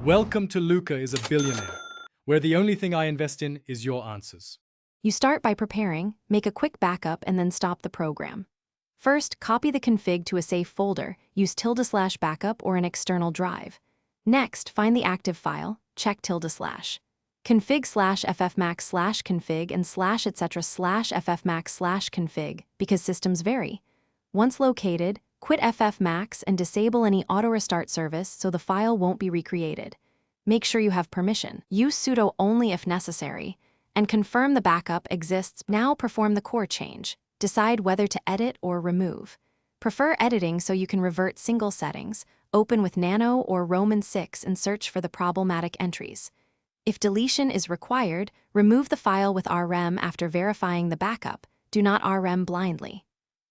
Welcome to Luca is a Billionaire, where the only thing I invest in is your answers. You start by preparing, make a quick backup, and then stop the program. First, copy the config to a safe folder, use /backup or an external drive. Next, find the active file, check /. Config /ffmax/config and /etc /ffmax/config because systems vary. Once located, quit ffmax and disable any auto restart service so the file won't be recreated. Make sure you have permission. Use sudo only if necessary, and confirm the backup exists. Now perform the core change. Decide whether to edit or remove. Prefer editing so you can revert single settings, open with Nano or Roman 6 and search for the problematic entries. If deletion is required, remove the file with rm after verifying the backup. Do not rm blindly.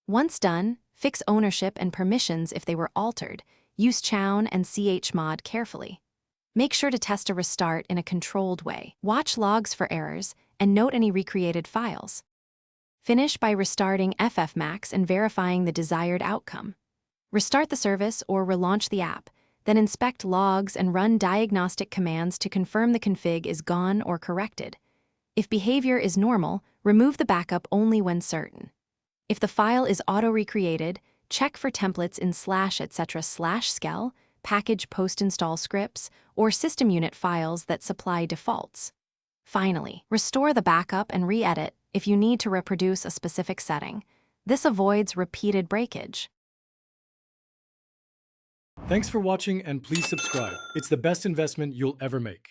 Once done, fix ownership and permissions if they were altered. Use chown and chmod carefully. Make sure to test a restart in a controlled way. Watch logs for errors and note any recreated files. Finish by restarting ffmax and verifying the desired outcome. Restart the service or relaunch the app, then inspect logs and run diagnostic commands to confirm the config is gone or corrected. If behavior is normal, remove the backup only when certain. If the file is auto-recreated, check for templates in /etc /skel, package post-install scripts, or system unit files that supply defaults. Finally, restore the backup and re-edit if you need to reproduce a specific setting. This avoids repeated breakage. Thanks for watching and please subscribe. It's the best investment you'll ever make.